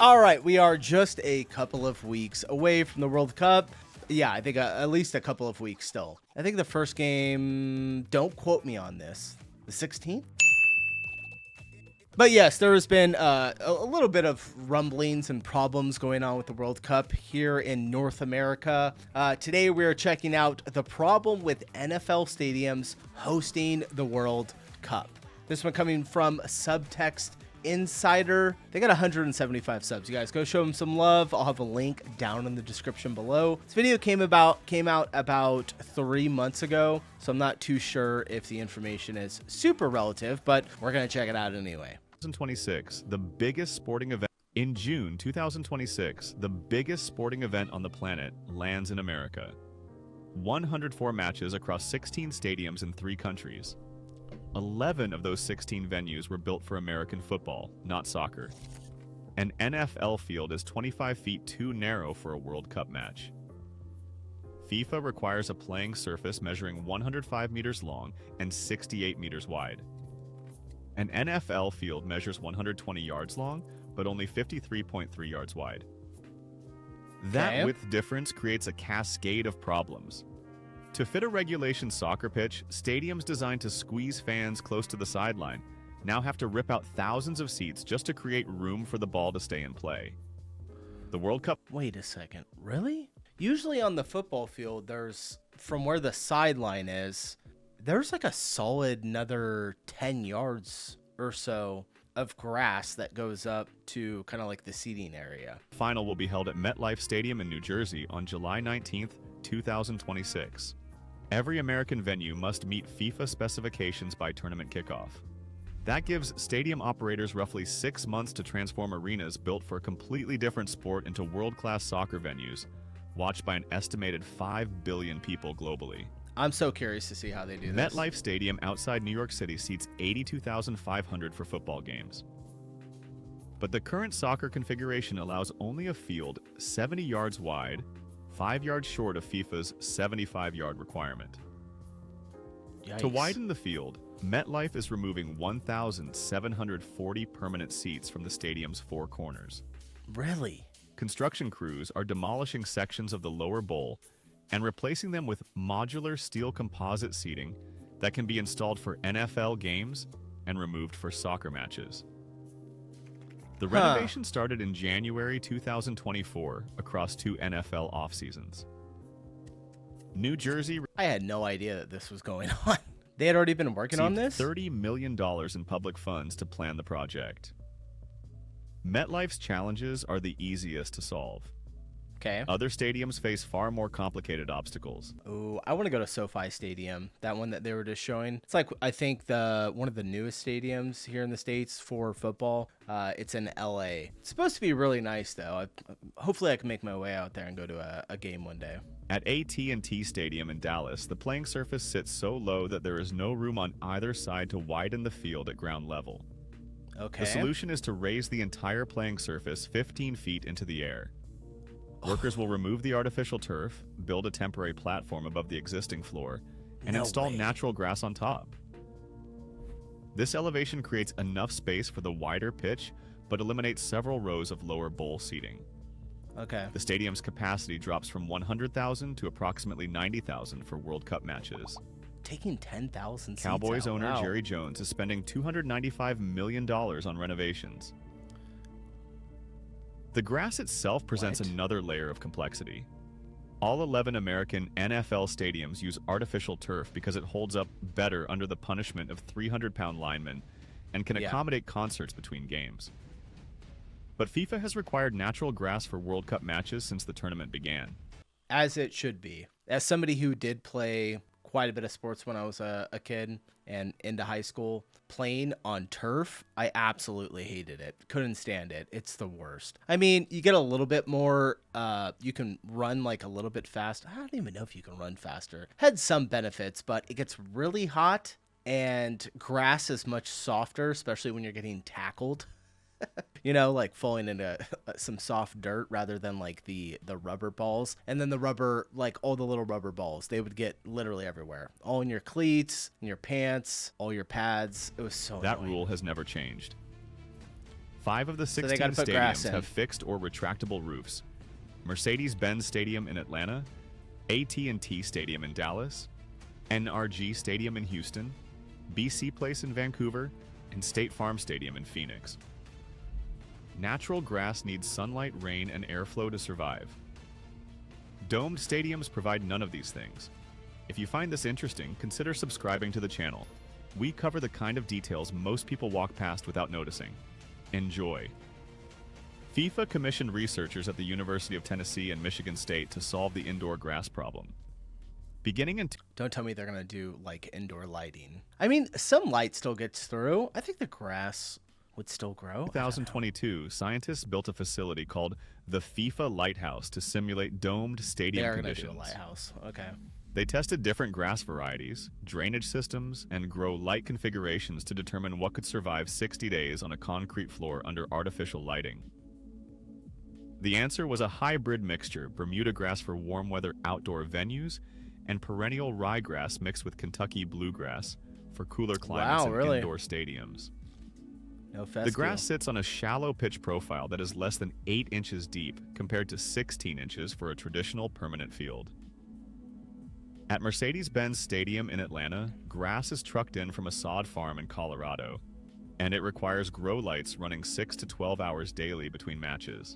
All right, we are just a couple of weeks away from the World Cup. Yeah, I think at least a couple of weeks still. I think the first game, don't quote me on this, the 16th? But yes, there has been a little bit of rumblings and problems going on with the World Cup here in North America. Today, we're checking out the problem with NFL stadiums hosting the World Cup. This one coming from Subtext Insider. They got 175 subs. You guys go show them some love. I'll have a link down in the description below. This video came out about 3 months ago, so I'm not too sure if the information is super relative, but we're gonna check it out anyway. 2026, the biggest sporting event in June 2026, the biggest sporting event on the planet lands in America. 104 matches across 16 stadiums in 3 countries. 11 of those 16 venues were built for American football, not soccer. An NFL field is 25 feet too narrow for a World Cup match. FIFA requires a playing surface measuring 105 meters long and 68 meters wide. An NFL field measures 120 yards long, but only 53.3 yards wide. That width difference creates a cascade of problems. To fit a regulation soccer pitch, stadiums designed to squeeze fans close to the sideline now have to rip out thousands of seats just to create room for the ball to stay in play. The World Cup... Wait a second, really? Usually on the football field, there's, from where the sideline is, there's like a solid another 10 yards or so of grass that goes up to kind of like the seating area. Final will be held at MetLife Stadium in New Jersey on July 19th, 2026. Every American venue must meet FIFA specifications by tournament kickoff. That gives stadium operators roughly 6 months to transform arenas built for a completely different sport into world-class soccer venues, watched by an estimated 5 billion people globally. I'm so curious to see how they do this. MetLife Stadium outside New York City seats 82,500 for football games. But the current soccer configuration allows only a field 70 yards wide, 5 yards short of FIFA's 75-yard requirement. Yikes. To widen the field, MetLife is removing 1,740 permanent seats from the stadium's 4 corners. Really? Construction crews are demolishing sections of the lower bowl and replacing them with modular steel composite seating that can be installed for NFL games and removed for soccer matches. The renovation started in January 2024 across 2 NFL off-seasons. New Jersey... I had no idea that this was going on. They had already been working on this? $30 million in public funds to plan the project. MetLife's challenges are the easiest to solve. Okay. Other stadiums face far more complicated obstacles. Oh, I want to go to SoFi Stadium, that one that they were just showing. It's like, I think, one of the newest stadiums here in the States for football. It's in LA. It's supposed to be really nice, though. Hopefully I can make my way out there and go to a game one day. At AT&T Stadium in Dallas, the playing surface sits so low that there is no room on either side to widen the field at ground level. Okay. The solution is to raise the entire playing surface 15 feet into the air. Workers will remove the artificial turf, build a temporary platform above the existing floor, and install natural grass on top. This elevation creates enough space for the wider pitch, but eliminates several rows of lower bowl seating. Okay. The stadium's capacity drops from 100,000 to approximately 90,000 for World Cup matches. Taking 10,000 seats Cowboys out. owner Jerry Jones is spending $295 million on renovations. The grass itself presents another layer of complexity. All 11 American NFL stadiums use artificial turf because it holds up better under the punishment of 300-pound linemen and can accommodate concerts between games. But FIFA has required natural grass for World Cup matches since the tournament began. As it should be. As somebody who did play quite a bit of sports when I was a kid and into high school, playing on turf, I absolutely hated it. Couldn't stand it. It's the worst. I mean, you get a little bit more, you can run like a little bit fast. I don't even know if you can run faster. Had some benefits, but it gets really hot and grass is much softer, especially when you're getting tackled. You know, like falling into some soft dirt rather than like the rubber balls. And then the rubber, like all the little rubber balls, they would get literally everywhere. All in your cleats, in your pants, all your pads. It was so That annoying. rule has never changed. 5 of the So they 16 gotta put grass stadiums in. have fixed or retractable roofs. Mercedes-Benz Stadium in Atlanta, AT&T Stadium in Dallas, NRG Stadium in Houston, BC Place in Vancouver, and State Farm Stadium in Phoenix. Natural grass needs sunlight, rain, and airflow to survive. Domed stadiums provide none of these things. If you find this interesting, consider subscribing to the channel. We cover the kind of details most people walk past without noticing. Enjoy. FIFA commissioned researchers at the University of Tennessee and Michigan State to solve the indoor grass problem. Beginning in Don't tell me they're gonna do like indoor lighting. I mean, some light still gets through. I think the grass would still grow. 2022, scientists built a facility called the FIFA Lighthouse to simulate domed They stadium are gonna conditions. do a lighthouse. Okay. They tested different grass varieties, drainage systems, and grow light configurations to determine what could survive 60 days on a concrete floor under artificial lighting. The answer was a hybrid mixture: Bermuda grass for warm weather outdoor venues, and perennial ryegrass mixed with Kentucky bluegrass for cooler climates and really? indoor stadiums. No fescue. The grass sits on a shallow pitch profile that is less than 8 inches deep compared to 16 inches for a traditional permanent field. At Mercedes-Benz Stadium in Atlanta, grass is trucked in from a sod farm in Colorado, and it requires grow lights running 6 to 12 hours daily between matches.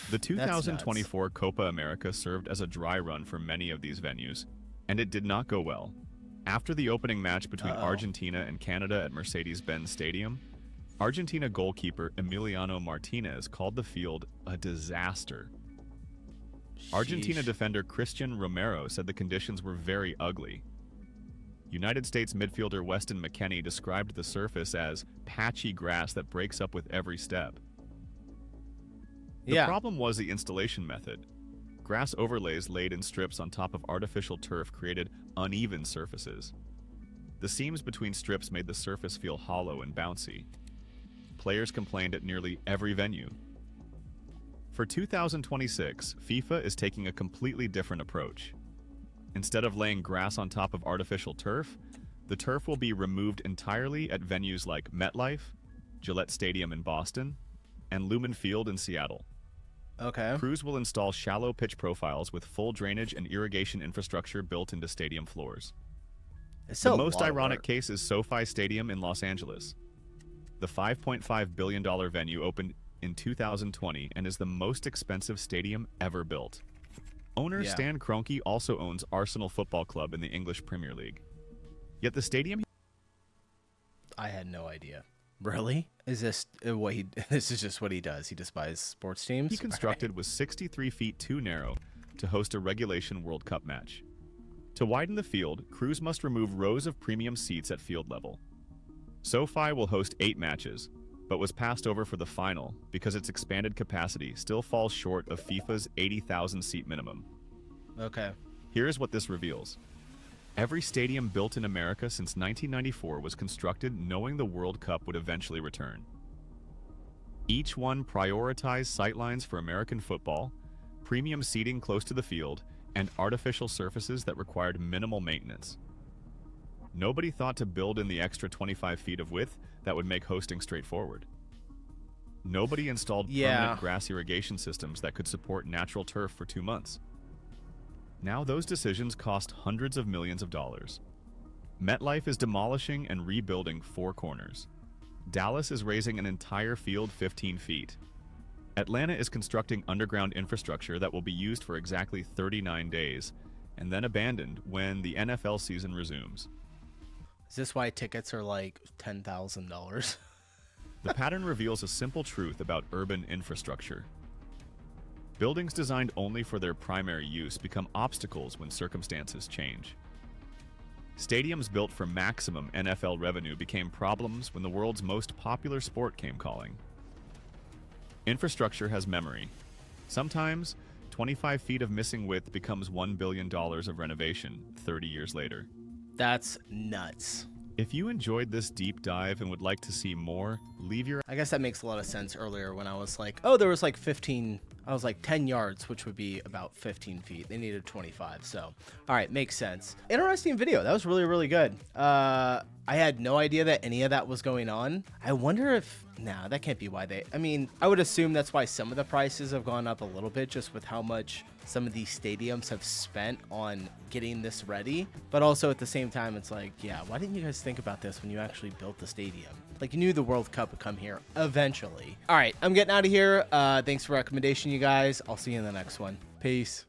The 2024 Copa America served as a dry run for many of these venues, and it did not go well. After the opening match between Argentina and Canada at Mercedes-Benz Stadium, Argentina goalkeeper Emiliano Martinez called the field a disaster. Argentina defender Christian Romero said the conditions were very ugly. United States midfielder Weston McKennie described the surface as patchy grass that breaks up with every step. The problem was the installation method. Grass overlays laid in strips on top of artificial turf created uneven surfaces. The seams between strips made the surface feel hollow and bouncy. Players complained at nearly every venue. For 2026, FIFA is taking a completely different approach. Instead of laying grass on top of artificial turf, the turf will be removed entirely at venues like MetLife, Gillette Stadium in Boston, and Lumen Field in Seattle. Okay. Crews will install shallow pitch profiles with full drainage and irrigation infrastructure built into stadium floors. The most ironic case is SoFi Stadium in Los Angeles. The $5.5 billion venue opened in 2020 and is the most expensive stadium ever built. Owner Stan Kroenke also owns Arsenal Football Club in the English Premier League. Yet the stadium... I had no idea. Really? Is this what he? This is just what he does. He despises sports teams. He constructed was 63 feet too narrow to host a regulation World Cup match. To widen the field, crews must remove rows of premium seats at field level. SoFi will host 8 matches, but was passed over for the final because its expanded capacity still falls short of FIFA's 80,000 seat minimum. Okay. Here's what this reveals. Every stadium built in America since 1994 was constructed knowing the World Cup would eventually return. Each one prioritized sightlines for American football, premium seating close to the field, and artificial surfaces that required minimal maintenance. Nobody thought to build in the extra 25 feet of width that would make hosting straightforward. Nobody installed permanent grass irrigation systems that could support natural turf for 2 months. Now those decisions cost hundreds of millions of dollars. MetLife is demolishing and rebuilding 4 corners. Dallas is raising an entire field 15 feet. Atlanta is constructing underground infrastructure that will be used for exactly 39 days, and then abandoned when the NFL season resumes. Is this why tickets are like $10,000? The pattern reveals a simple truth about urban infrastructure. Buildings designed only for their primary use become obstacles when circumstances change. Stadiums built for maximum NFL revenue became problems when the world's most popular sport came calling. Infrastructure has memory. Sometimes, 25 feet of missing width becomes $1 billion of renovation 30 years later. That's nuts. If you enjoyed this deep dive and would like to see more, leave your... I guess that makes a lot of sense earlier when I was like, oh, there was like 15, I was like 10 yards, which would be about 15 feet. They needed 25. So, all right, makes sense. Interesting video. That was really, really good. I had no idea that any of that was going on. I wonder if, nah, that can't be why they, I mean, I would assume that's why some of the prices have gone up a little bit just with how much some of these stadiums have spent on getting this ready. But also at the same time, it's like, yeah, why didn't you guys think about this when you actually built the stadium? Like, you knew the World Cup would come here eventually. All right, I'm getting out of here. Thanks for recommendation, you guys. I'll see you in the next one. Peace.